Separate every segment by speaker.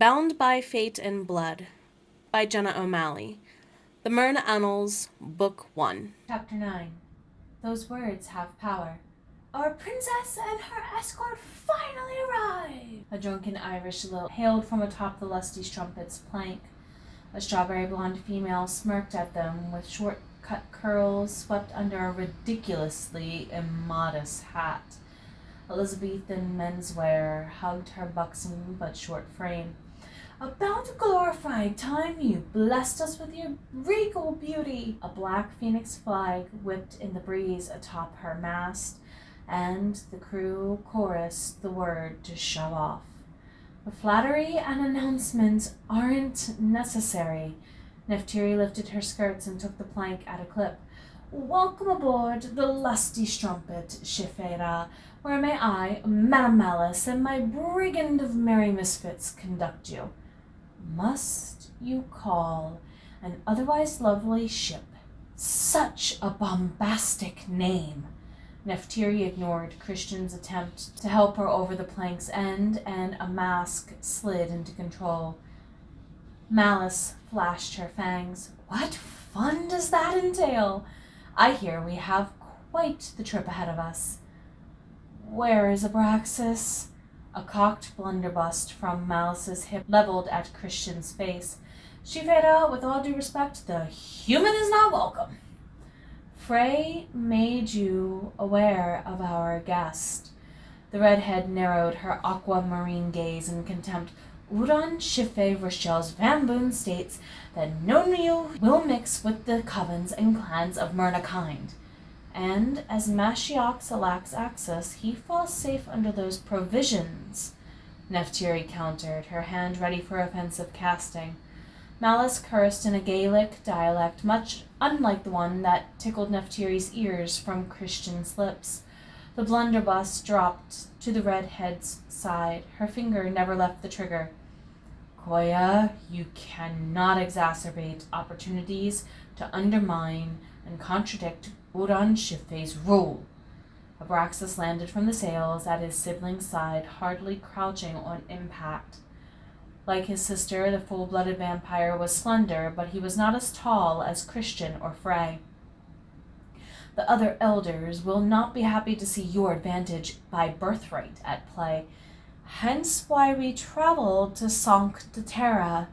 Speaker 1: Bound by Fate and Blood by Jenna O'Malley. The Merna Annals, Book 1.
Speaker 2: Chapter 9. Those words have power. Our princess and her escort finally arrive! A drunken Irish lilt hailed from atop the lusty strumpet's plank. A strawberry blonde female smirked at them with short-cut curls swept under a ridiculously immodest hat. Elizabethan menswear hugged her buxom but short frame. About glorified time you blessed us with your regal beauty. A black phoenix flag whipped in the breeze atop her mast, and the crew chorused the word to shove off. The flattery and announcements aren't necessary. Nephtyri lifted her skirts and took the plank at a clip. Welcome aboard the lusty strumpet, Shifera, where may I, Madame Malice, and my brigand of merry misfits conduct you. Must you call an otherwise lovely ship such a bombastic name? Nephtyri ignored Christian's attempt to help her over the plank's end, and a mask slid into control. Malice flashed her fangs. What fun does that entail? I hear we have quite the trip ahead of us. Where is Abraxas? A cocked blunderbuss from Malice's hip leveled at Christian's face. Shifera, with all due respect, the human is not welcome. Frey made you aware of our guest. The redhead narrowed her aquamarine gaze in contempt. Udan Shife Rochelle's Van Boon states that none of you will mix with the covens and clans of Merna kind. And as Mashiach lacks access, he falls safe under those provisions, Nephtyri countered, her hand ready for offensive casting. Malice cursed in a Gaelic dialect much unlike the one that tickled Nephtyri's ears from Christian's lips. The blunderbuss dropped to the redhead's side. Her finger never left the trigger. Koya, you cannot exacerbate opportunities to undermine and contradict Udan Shife's rule. Abraxas landed from the sails at his sibling's side, hardly crouching on impact. Like his sister, the full-blooded vampire was slender, but he was not as tall as Christian or Frey. The other elders will not be happy to see your advantage by birthright at play, hence why we traveled to Sancta Terra.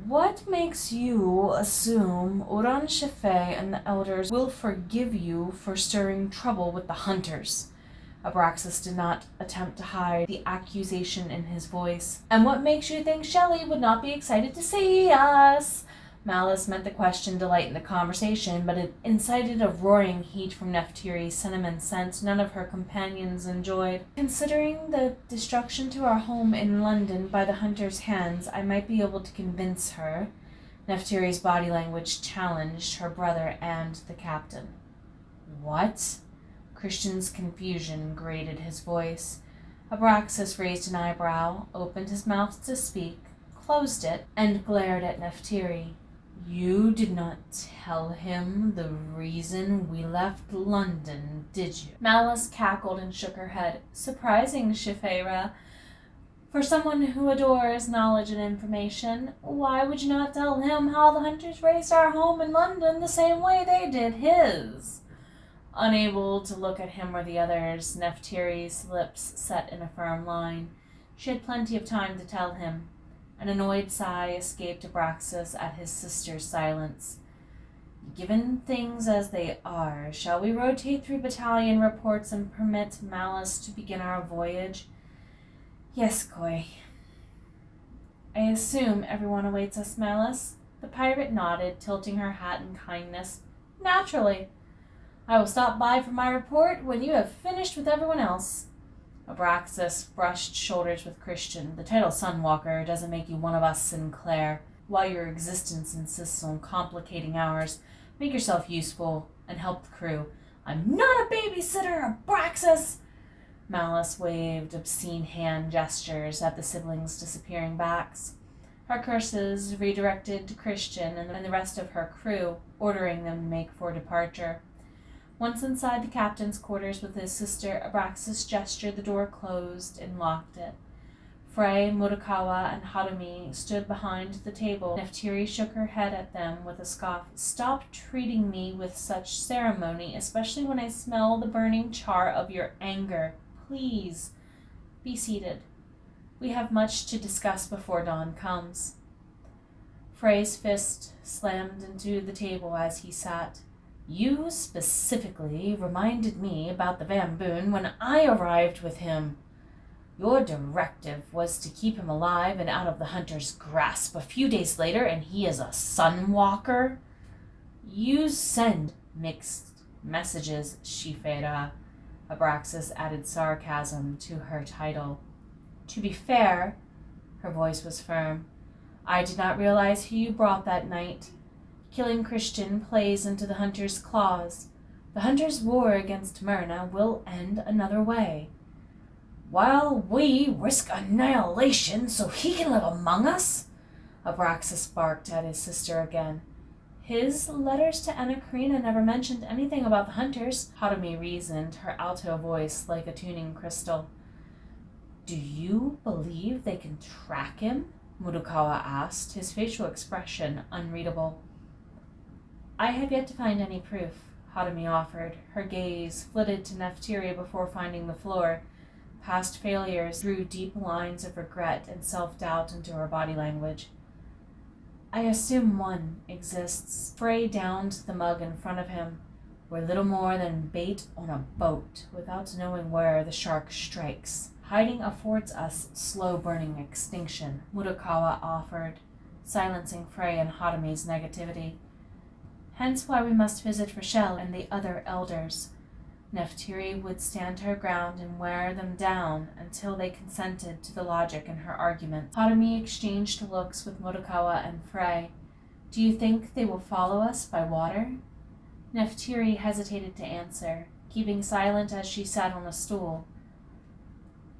Speaker 2: What makes you assume Udan Shife and the elders will forgive you for stirring trouble with the hunters? Abraxas did not attempt to hide the accusation in his voice. And what makes you think Shelley would not be excited to see us? Malice meant the question to lighten the conversation, but it incited a roaring heat from Nephtyri's cinnamon scent none of her companions enjoyed. Considering the destruction to our home in London by the hunter's hands, I might be able to convince her. Nephtyri's body language challenged her brother and the captain. What? Christian's confusion grated his voice. Abraxas raised an eyebrow, opened his mouth to speak, closed it, and glared at Nephtyri. You did not tell him the reason we left London, did you? Malice cackled and shook her head. Surprising, Shifera. For someone who adores knowledge and information, why would you not tell him how the hunters raised our home in London the same way they did his? Unable to look at him or the others, Nephtyri's lips set in a firm line. She had plenty of time to tell him. An annoyed sigh escaped Abraxas at his sister's silence. Given things as they are, shall we rotate through battalion reports and permit Malice to begin our voyage? Yes, Koi. I assume everyone awaits us, Malice? The pirate nodded, tilting her hat in kindness. Naturally. I will stop by for my report when you have finished with everyone else. Abraxas brushed shoulders with Christian. The title Sunwalker doesn't make you one of us, Sinclair. While your existence insists on complicating ours, make yourself useful and help the crew. I'm not a babysitter, Abraxas! Malice waved obscene hand gestures at the siblings' disappearing backs. Her curses redirected to Christian and the rest of her crew, ordering them to make for departure. Once inside the captain's quarters with his sister, Abraxas gestured the door closed and locked it. Frey, Murakawa, and Harumi stood behind the table. Nephtyri shook her head at them with a scoff. "Stop treating me with such ceremony, especially when I smell the burning char of your anger. Please, be seated. We have much to discuss before dawn comes." Frey's fist slammed into the table as he sat. "You specifically reminded me about the Vamboon when I arrived with him. Your directive was to keep him alive and out of the hunter's grasp. A few days later, and he is a sunwalker? You send mixed messages, Shifera." Abraxas added sarcasm to her title. "To be fair," her voice was firm, "I did not realize who you brought that night. Killing Christian plays into the hunter's claws. The hunter's war against Merna will end another way. While we risk annihilation so he can live among us?" Abraxas barked at his sister again. "His letters to Anna Karina never mentioned anything about the hunters," Harumi reasoned, her alto voice like a tuning crystal. "Do you believe they can track him?" Murakawa asked, his facial expression unreadable. "I have yet to find any proof," Harumi offered. Her gaze flitted to Nephtyri before finding the floor. Past failures drew deep lines of regret and self-doubt into her body language. "I assume one exists." Frey downed the mug in front of him. "We're little more than bait on a boat, without knowing where the shark strikes. Hiding affords us slow-burning extinction," Murakawa offered, silencing Frey and Harumi's negativity. "Hence why we must visit Rochelle and the other elders." Nephtyri would stand her ground and wear them down until they consented to the logic in her argument. Harumi exchanged looks with Murakawa and Frey. "Do you think they will follow us by water?" Nephtyri hesitated to answer, keeping silent as she sat on a stool.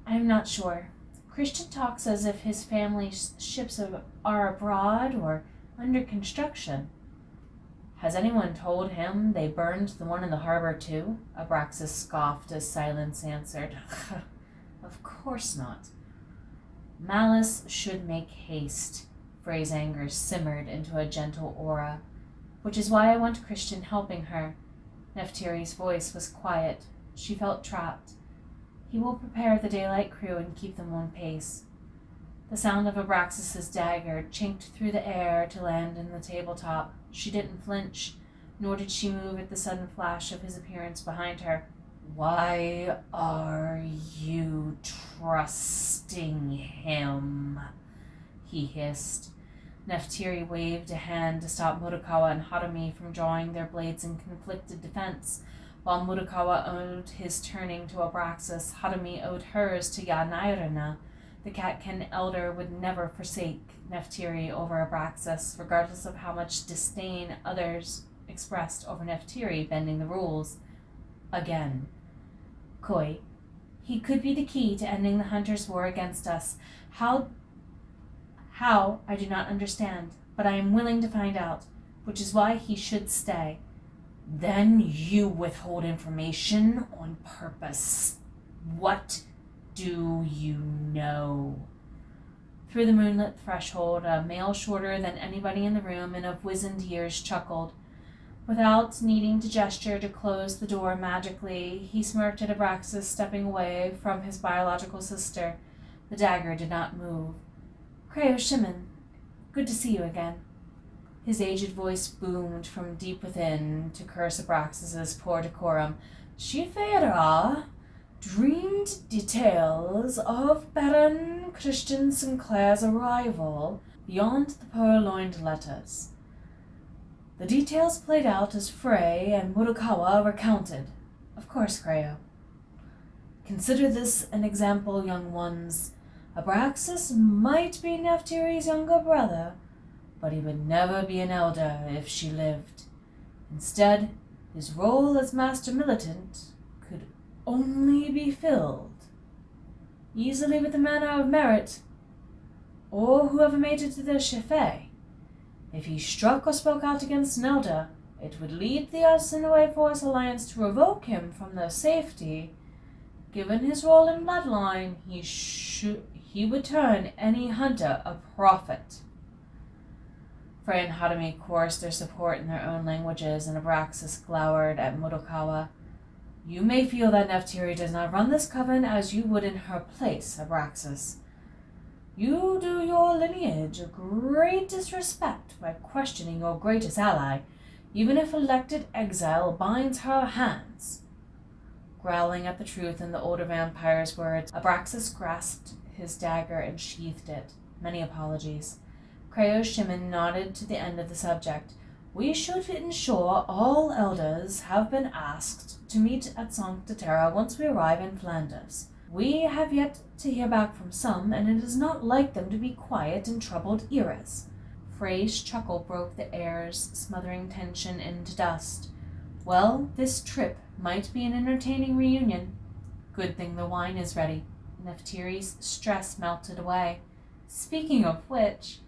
Speaker 2: "I am not sure. Christian talks as if his family's ships are abroad or under construction." "Has anyone told him they burned the one in the harbor too?" Abraxas scoffed as silence answered. "Of course not." "Malice should make haste." Frey's anger simmered into a gentle aura. "Which is why I want Christian helping her." Nephtyri's voice was quiet. She felt trapped. "He will prepare the daylight crew and keep them on pace." The sound of Abraxas's dagger chinked through the air to land in the tabletop. She didn't flinch, nor did she move at the sudden flash of his appearance behind her. "Why are you trusting him?" he hissed. Nephtyri waved a hand to stop Murakawa and Harumi from drawing their blades in conflicted defense. While Murakawa owed his turning to Abraxas, Harumi owed hers to Yanairina. The Catkin elder would never forsake Nephtyri over Abraxas, regardless of how much disdain others expressed over Nephtyri bending the rules. Again. "Koi, he could be the key to ending the hunters' war against us. How, I do not understand, but I am willing to find out, which is why he should stay." "Then you withhold information on purpose. What do you know?" Through the moonlit threshold, a male shorter than anybody in the room and of wizened years chuckled. Without needing to gesture to close the door magically, he smirked at Abraxas stepping away from his biological sister. The dagger did not move. "Creo Shimon, good to see you again." His aged voice boomed from deep within to curse Abraxas's poor decorum. "Shifera dreamed details of Baron Christian Sinclair's arrival beyond the purloined letters. The details played out as Frey and Murakawa recounted. Of course, Creo. Consider this an example, young ones. Abraxas might be Nephtyri's younger brother, but he would never be an elder if she lived. Instead, his role as master militant could only be filled easily with a man of merit, or whoever made it to the Shefet. If he struck or spoke out against an elder, it would lead the Arsinoe Force Alliance to revoke him from their safety. Given his role in Bloodline, he he would turn any hunter a prophet. Frey and Hadami chorused their support in their own languages, and Abraxas glowered at Mudokawa. You may feel that Nephtyri does not run this coven as you would in her place, Abraxas. You do your lineage a great disrespect by questioning your greatest ally, even if elected exile binds her hands. Growling at the truth in the older vampire's words, Abraxas grasped his dagger and sheathed it. Many apologies. Creo Shimon nodded to the end of the subject. We should ensure all elders have been asked to meet at Sancta Terra once we arrive in Flanders. We have yet to hear back from some, and it is not like them to be quiet in troubled eras. Frey's chuckle broke the airs, smothering tension into dust. Well, this trip might be an entertaining reunion. Good thing the wine is ready. Nephtyri's stress melted away. Speaking of which,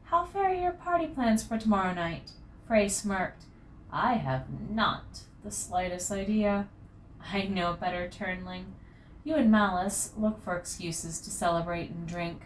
Speaker 2: how fare your party plans for tomorrow night? Frey smirked. I have not the slightest idea. I know better, Turnling. You and Malice look for excuses to celebrate and drink.